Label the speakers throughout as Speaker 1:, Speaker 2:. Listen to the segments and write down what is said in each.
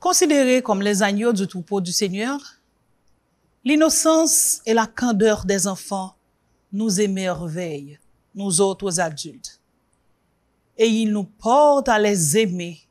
Speaker 1: Considérés comme les agneaux du troupeau du Seigneur, l'innocence et la candeur des enfants nous émerveillent, nous autres adultes. Et il nous porte à les aimer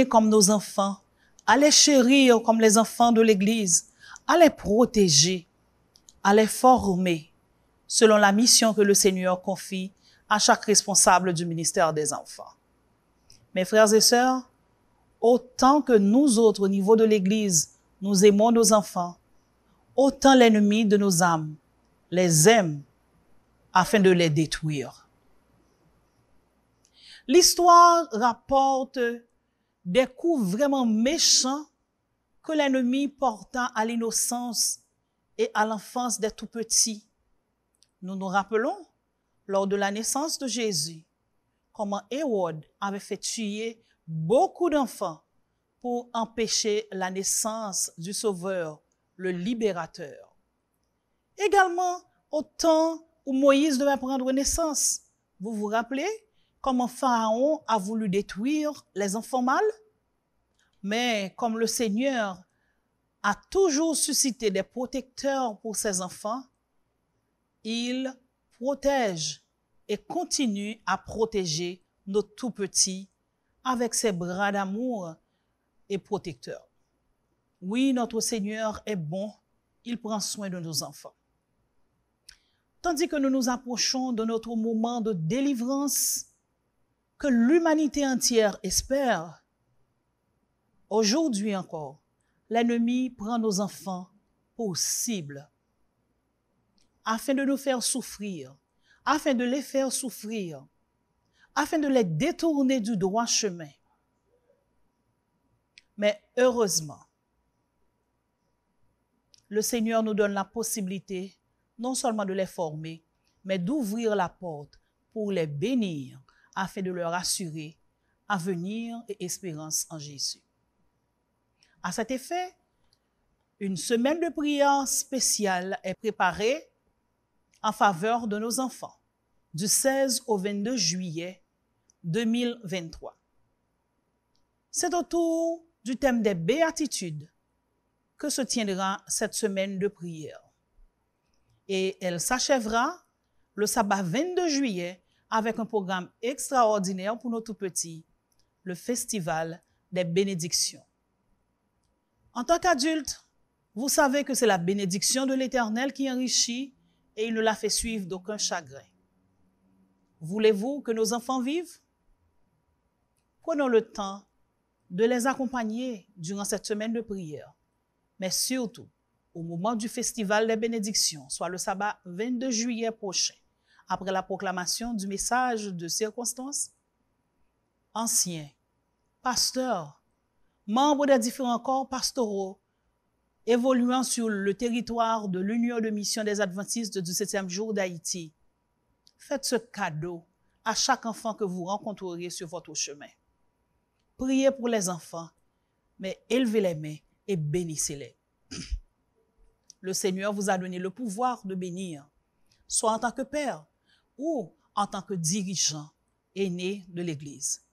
Speaker 1: comme nos enfants, à les chérir comme les enfants de l'Église, à les protéger, à les former, selon la mission que le Seigneur confie à chaque responsable du ministère des enfants. Mes frères et sœurs, autant que nous autres, au niveau de l'Église, nous aimons nos enfants, autant l'ennemi de nos âmes les aime afin de les détruire. L'histoire rapporte des coups vraiment méchants que l'ennemi porta à l'innocence et à l'enfance des tout-petits. Nous nous rappelons, lors de la naissance de Jésus, comment Hérode avait fait tuer beaucoup d'enfants pour empêcher la naissance du Sauveur, le Libérateur. Également, au temps où Moïse devait prendre naissance, vous vous rappelez comment Pharaon a voulu détruire les enfants mâles? Mais comme le Seigneur a toujours suscité des protecteurs pour ses enfants, il protège et continue à protéger nos tout-petits avec ses bras d'amour et protecteurs. Oui, notre Seigneur est bon, il prend soin de nos enfants. Tandis que nous nous approchons de notre moment de délivrance que l'humanité entière espère, aujourd'hui encore, l'ennemi prend nos enfants pour cible afin de nous faire souffrir, afin de les faire souffrir, afin de les détourner du droit chemin. Mais heureusement, le Seigneur nous donne la possibilité non seulement de les former, mais d'ouvrir la porte pour les bénir afin de leur assurer avenir et espérance en Jésus. À cet effet, une semaine de prière spéciale est préparée en faveur de nos enfants, du 16 au 22 juillet 2023. C'est autour du thème des béatitudes que se tiendra cette semaine de prière. Et elle s'achèvera le sabbat 22 juillet avec un programme extraordinaire pour nos tout-petits, le festival des bénédictions. En tant qu'adulte, vous savez que c'est la bénédiction de l'Éternel qui enrichit et il ne la fait suivre d'aucun chagrin. Voulez-vous que nos enfants vivent? Prenons le temps de les accompagner durant cette semaine de prière, mais surtout au moment du festival des bénédictions, soit le sabbat 22 juillet prochain, après la proclamation du message de circonstance. Anciens, pasteurs, membres des différents corps pastoraux évoluant sur le territoire de l'Union de mission des Adventistes du 7e jour d'Haïti, faites ce cadeau à chaque enfant que vous rencontrerez sur votre chemin. Priez pour les enfants, mais élevez les mains et bénissez-les. Le Seigneur vous a donné le pouvoir de bénir, soit en tant que père ou en tant que dirigeant aîné de l'Église.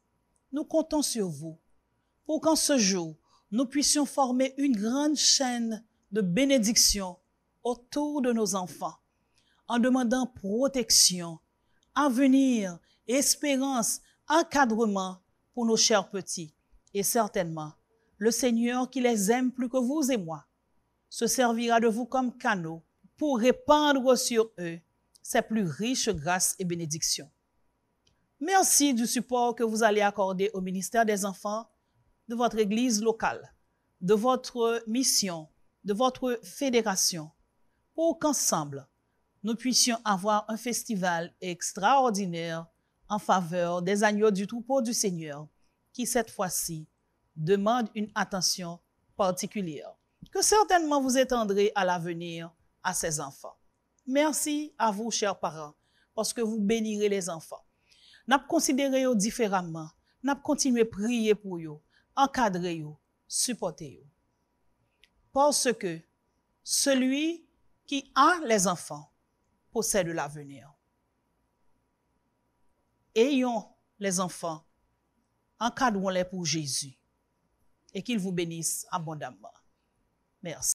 Speaker 1: Nous comptons sur vous pour qu'en ce jour, nous puissions former une grande chaîne de bénédiction autour de nos enfants, en demandant protection, avenir, espérance, encadrement pour nos chers petits. Et certainement, le Seigneur qui les aime plus que vous et moi, se servira de vous comme canaux pour répandre sur eux ses plus riches grâces et bénédictions. Merci du support que vous allez accorder au ministère des enfants de votre église locale, de votre mission, de votre fédération, pour qu'ensemble, nous puissions avoir un festival extraordinaire en faveur des agneaux du troupeau du Seigneur, qui cette fois-ci demande une attention particulière, que certainement vous étendrez à l'avenir à ces enfants. Merci à vous, chers parents, parce que vous bénirez les enfants. Nous considérez eux différemment, nous continuons à prier pour eux, encadrer eux, supporter eux. Parce que celui qui a les enfants possède l'avenir. Ayons les enfants, encadrons-les pour Jésus. et qu'il vous bénisse abondamment. Merci.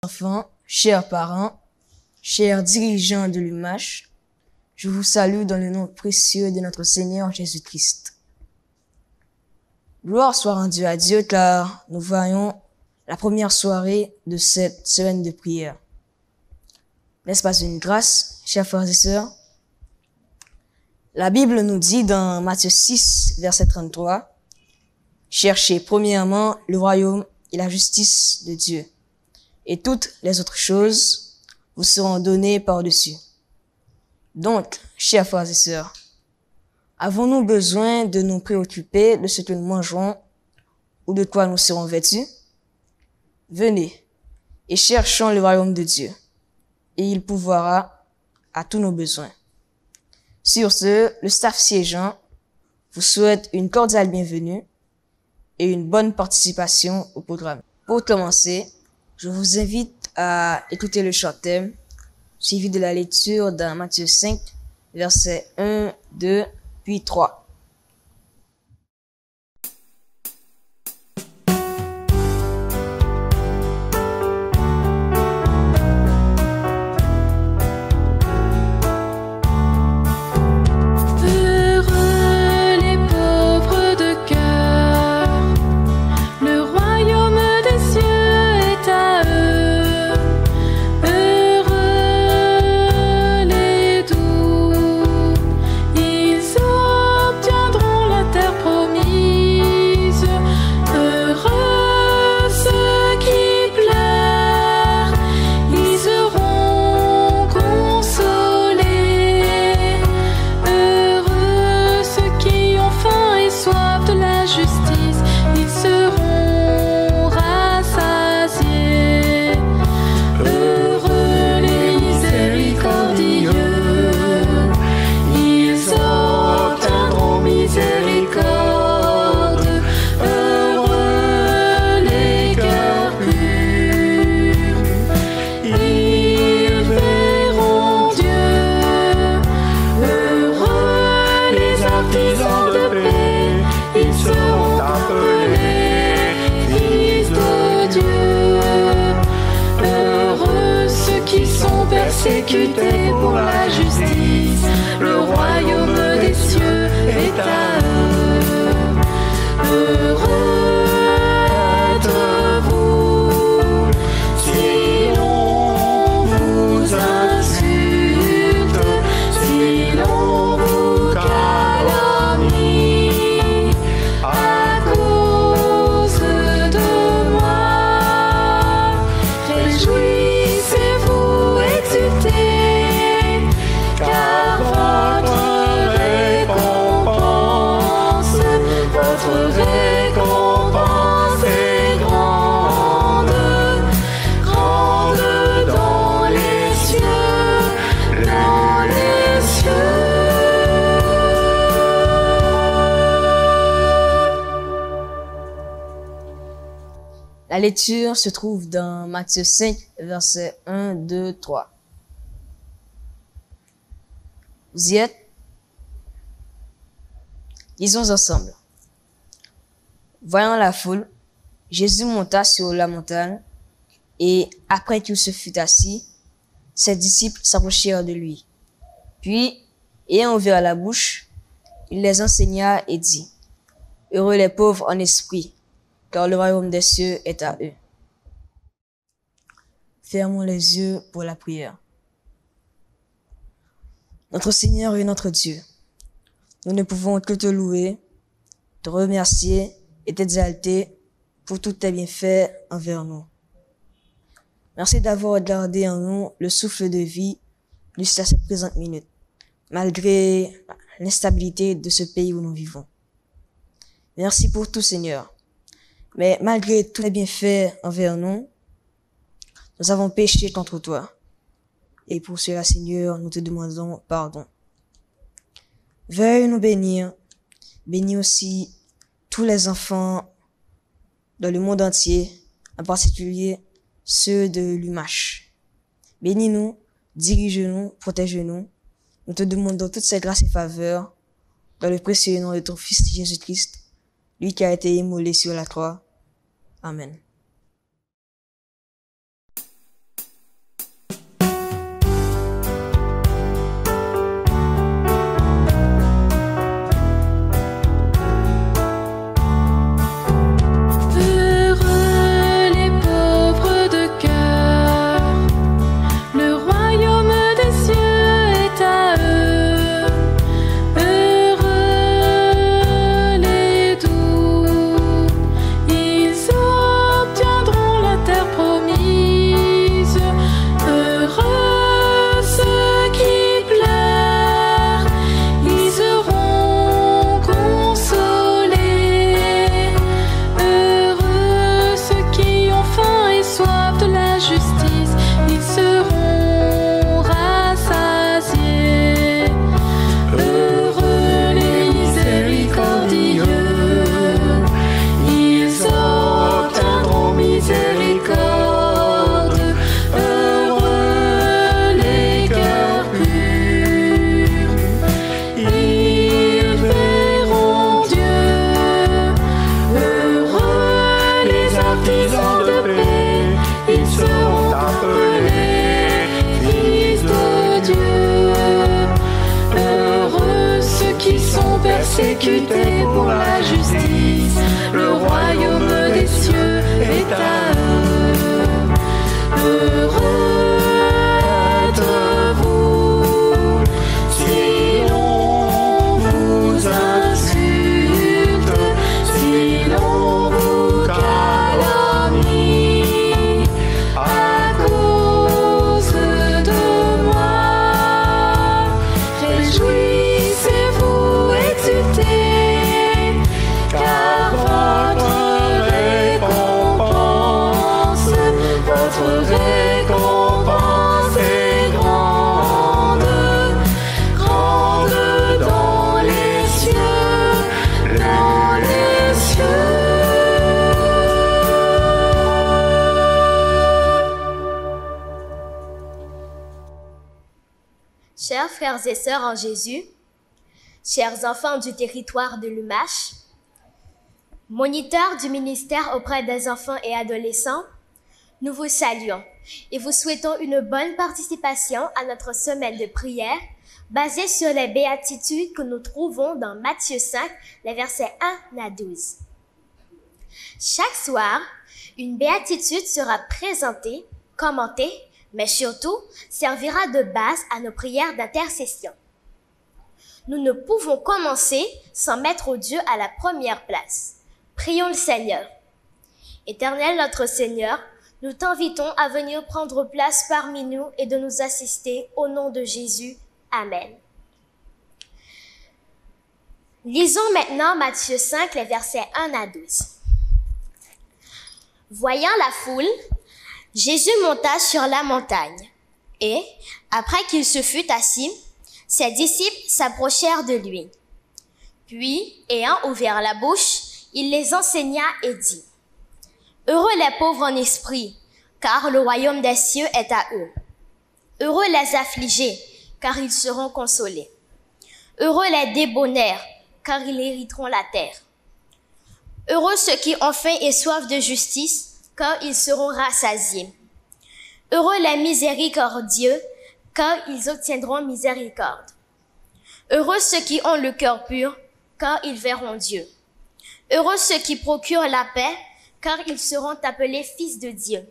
Speaker 2: Enfants, chers parents, chers dirigeants de l'UMH, je vous salue dans le nom précieux de notre Seigneur Jésus-Christ. Gloire soit rendue à Dieu car nous voyons la première soirée de cette semaine de prière. N'est-ce pas une grâce, chers frères et sœurs? La Bible nous dit dans Matthieu 6, verset 33, « Cherchez premièrement le royaume et la justice de Dieu, et toutes les autres choses vous seront données par-dessus. » Donc, chers frères et sœurs, avons-nous besoin de nous préoccuper de ce que nous mangerons ou de quoi nous serons vêtus? Venez et cherchons le royaume de Dieu, et il pourvoira à tous nos besoins. Sur ce, le staff siégeant vous souhaite une cordiale bienvenue et une bonne participation au programme. Pour commencer, je vous invite à écouter le chant thème, suivi de la lecture dans Matthieu 5, versets 1, 2, puis 3.
Speaker 3: Persécutés pour la justice, le royaume des cieux est à eux. Heureux êtes-vous si l'on vous insulte, si l'on vous calomnie à cause de moi. Réjouissez-vous, exultez, car votre récompense est grande, grande dans les cieux, dans les cieux.
Speaker 2: La lecture se trouve dans Matthieu 5, versets 1, 2, 3. Vous y êtes? Lisons ensemble. Voyant la foule, Jésus monta sur la montagne, et après qu'il se fut assis, ses disciples s'approchèrent de lui. Puis, ayant ouvert la bouche, il les enseigna et dit, « Heureux les pauvres en esprit, car le royaume des cieux est à eux. » Fermons les yeux pour la prière. Notre Seigneur et notre Dieu, nous ne pouvons que te louer, te remercier et t'exalter pour tous tes bienfaits envers nous. Merci d'avoir gardé en nous le souffle de vie jusqu'à cette présente minute, malgré l'instabilité de ce pays où nous vivons. Merci pour tout, Seigneur. Mais malgré tous les bienfaits envers nous, nous avons péché contre toi. Et pour cela, Seigneur, nous te demandons pardon. Veuille nous bénir. Bénis aussi tous les enfants dans le monde entier, en particulier ceux de l'UMACH. Bénis-nous, dirige-nous, protège-nous. Nous te demandons toutes ces grâces et faveurs dans le précieux nom de ton Fils Jésus-Christ, lui qui a été immolé sur la croix. Amen.
Speaker 3: Heureux les pauvres de cœur, le royaume des cieux est à eux. Heureux les doux, ils obtiendront la terre promise. Heureux ceux qui pleurent, ils seront consolés. Heureux ceux qui ont faim et soif de la justice, ils seront rassasiés. Heureux les miséricordieux, ils obtiendront miséricorde. Heureux les cœurs purs, ils verront Dieu. Heureux les artisans de paix, ils seront appelés fils de Dieu. Heureux ceux qui sont persécutés pour la justice, le royaume des cieux est à eux. Heureux êtes-vous si l'on vous insulte, si l'on vous calomnie à cause de moi. Réjouissez-vous, exultez, car votre récompense est grande, grande dans les cieux, dans les cieux.
Speaker 4: Chers frères et sœurs en Jésus, chers enfants du territoire de l'UMACH, moniteurs du ministère auprès des enfants et adolescents, nous vous saluons et vous souhaitons une bonne participation à notre semaine de prière basée sur les béatitudes que nous trouvons dans Matthieu 5, les versets 1 à 12. Chaque soir, une béatitude sera présentée, commentée, mais surtout servira de base à nos prières d'intercession. Nous ne pouvons commencer sans mettre Dieu à la première place. Prions le Seigneur. Éternel notre Seigneur, nous t'invitons à venir prendre place parmi nous et de nous assister au nom de Jésus. Amen. Lisons maintenant Matthieu 5, les versets 1 à 12. Voyant la foule, Jésus monta sur la montagne et, après qu'il se fut assis, ses disciples s'approchèrent de lui. Puis, ayant ouvert la bouche, il les enseigna et dit: Heureux les pauvres en esprit, car le royaume des cieux est à eux. Heureux les affligés, car ils seront consolés. Heureux les débonnaires, car ils hériteront la terre. Heureux ceux qui ont faim et soif de justice, car ils seront rassasiés. Heureux les miséricordieux, car ils obtiendront miséricorde. Heureux ceux qui ont le cœur pur, car ils verront Dieu. Heureux ceux qui procurent la paix, car ils seront appelés fils de Dieu.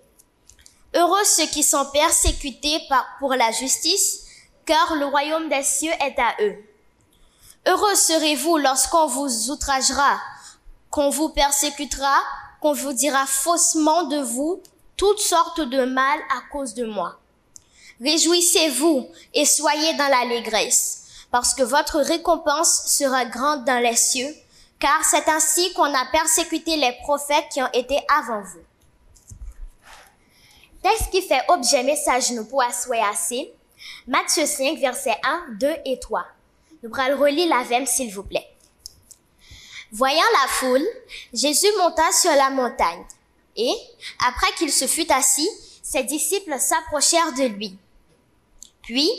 Speaker 4: Heureux ceux qui sont persécutés pour la justice, car le royaume des cieux est à eux. Heureux serez-vous lorsqu'on vous outragera, qu'on vous persécutera, qu'on vous dira faussement de vous toutes sortes de mal à cause de moi. Réjouissez-vous et soyez dans l'allégresse, parce que votre récompense sera grande dans les cieux, car c'est ainsi qu'on a persécuté les prophètes qui ont été avant vous. Texte qui fait objet message nous pour asseoir assez, Matthieu 5, versets 1, 2 et 3. Nous allons relire la vème, s'il vous plaît. Voyant la foule, Jésus monta sur la montagne, et, après qu'il se fut assis, ses disciples s'approchèrent de lui. Puis,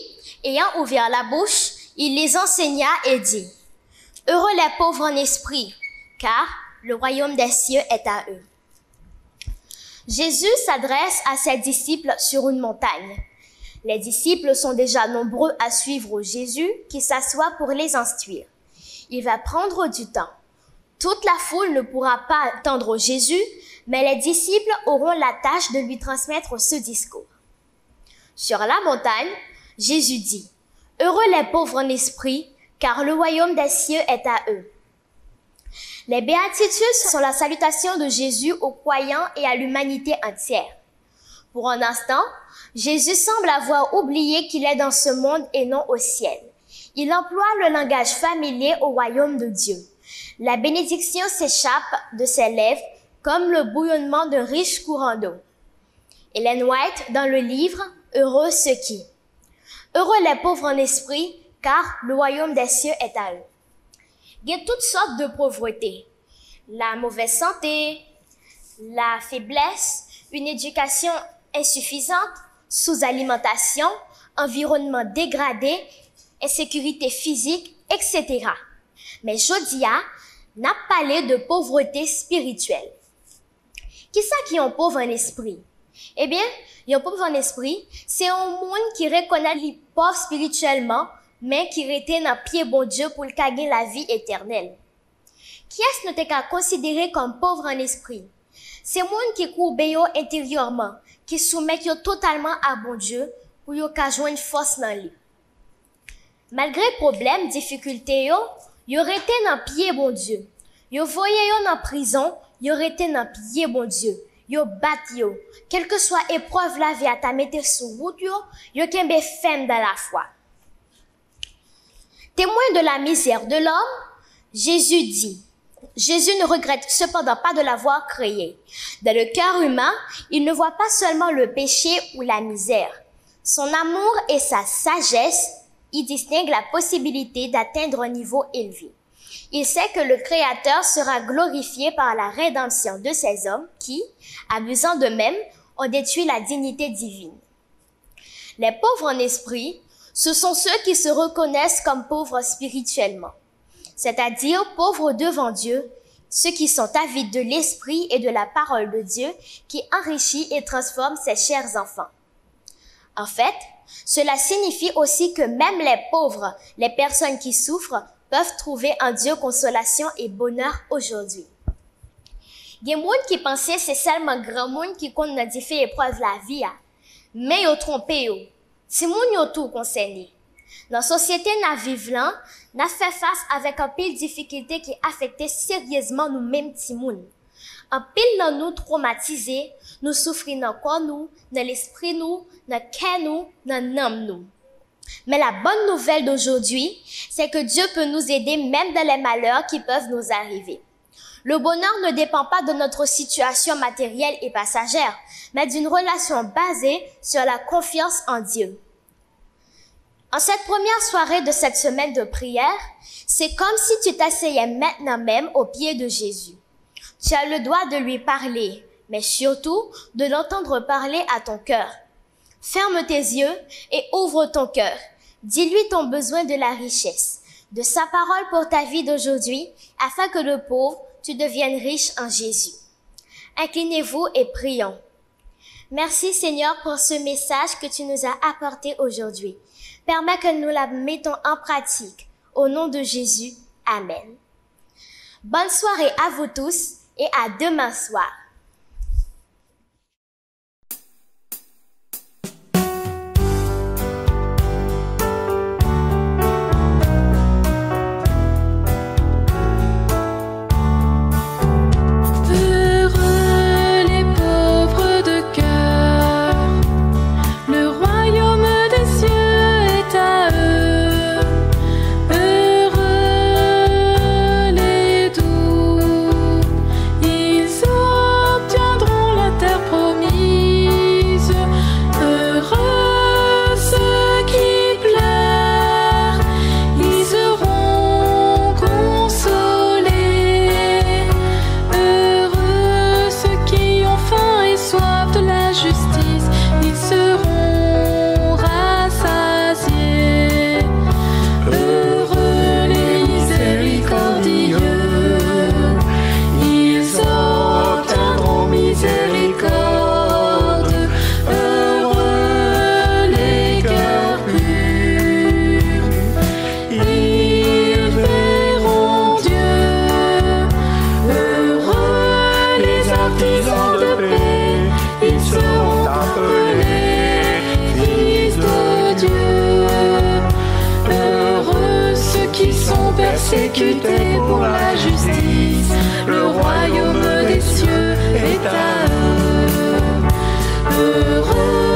Speaker 4: ayant ouvert la bouche, il les enseigna et dit, « Heureux les pauvres en esprit, car le royaume des cieux est à eux. » Jésus s'adresse à ses disciples sur une montagne. Les disciples sont déjà nombreux à suivre Jésus qui s'assoit pour les instruire. Il va prendre du temps. Toute la foule ne pourra pas attendre Jésus, mais les disciples auront la tâche de lui transmettre ce discours. Sur la montagne, Jésus dit, « Heureux les pauvres en esprit, car le royaume des cieux est à eux. » Les béatitudes sont la salutation de Jésus aux croyants et à l'humanité entière. Pour un instant, Jésus semble avoir oublié qu'il est dans ce monde et non au ciel. Il emploie le langage familier au royaume de Dieu. La bénédiction s'échappe de ses lèvres comme le bouillonnement d'un riche courant d'eau. Ellen White, dans le livre « Heureux ceux qui ». Heureux les pauvres en esprit, car le royaume des cieux est à eux. Il y a toutes sortes de pauvreté. La mauvaise santé, la faiblesse, une éducation insuffisante, sous-alimentation, environnement dégradé, insécurité physique, etc. Mais Jodia n'a parlé de pauvreté spirituelle. Qui ça qui est un pauvre en esprit? Eh bien, un pauvre en esprit, c'est un monde qui reconnaît les pauvres spirituellement, mais qui retient dans pied bon Dieu pour le gagner la vie éternelle. Qui est-ce que nous avons considéré comme pauvre en esprit? C'est le monde qui courbe intérieurement, qui soumet totalement à bon Dieu pour qu'il joindre une force dans lui. Malgré problèmes, difficultés, il aurait été dans pied bon Dieu. Il voyait dans prison, il aurait été dans pied bon Dieu. Yo bat yo. Quelle que soit épreuve la vie à ta mettre sur route yo kembe ferme dans la foi. Témoin de la misère de l'homme, Jésus dit, Jésus ne regrette cependant pas de l'avoir créé. Dans le cœur humain, il ne voit pas seulement le péché ou la misère. Son amour et sa sagesse y distinguent la possibilité d'atteindre un niveau élevé. Il sait que le Créateur sera glorifié par la rédemption de ces hommes qui, abusant d'eux-mêmes, ont détruit la dignité divine. Les pauvres en esprit, ce sont ceux qui se reconnaissent comme pauvres spirituellement, c'est-à-dire pauvres devant Dieu, ceux qui sont avides de l'esprit et de la parole de Dieu qui enrichit et transforme ses chers enfants. En fait, cela signifie aussi que même les pauvres, les personnes qui souffrent, peuvent trouver en Dieu consolation et bonheur aujourd'hui. Il y a des gens qui pensaient que c'est seulement grand monde qui compte dans différentes épreuves de la vie, mais ils ont trompé. C'est moun yo tout concerné. Dans la société na vive là, n'a fait face avec un pile difficulté qui affectait sérieusement nous-mêmes ti moun. Un pile dans nous traumatisés, nous souffrons dans corps nous, dans l'esprit nous, dans cœur nous, dans l'âme nous. Mais la bonne nouvelle d'aujourd'hui, c'est que Dieu peut nous aider même dans les malheurs qui peuvent nous arriver. Le bonheur ne dépend pas de notre situation matérielle et passagère, mais d'une relation basée sur la confiance en Dieu. En cette première soirée de cette semaine de prière, c'est comme si tu t'asseyais maintenant même au pied de Jésus. Tu as le droit de lui parler, mais surtout de l'entendre parler à ton cœur. Ferme tes yeux et ouvre ton cœur. Dis-lui ton besoin de la richesse, de sa parole pour ta vie d'aujourd'hui, afin que le pauvre, tu deviennes riche en Jésus. Inclinez-vous et prions. Merci Seigneur pour ce message que tu nous as apporté aujourd'hui. Permets que nous la mettons en pratique. Au nom de Jésus, Amen. Bonne soirée à vous tous et à demain soir.
Speaker 3: Heureux les doux. persécutés pour la justice, le royaume des cieux est à eux. Heureux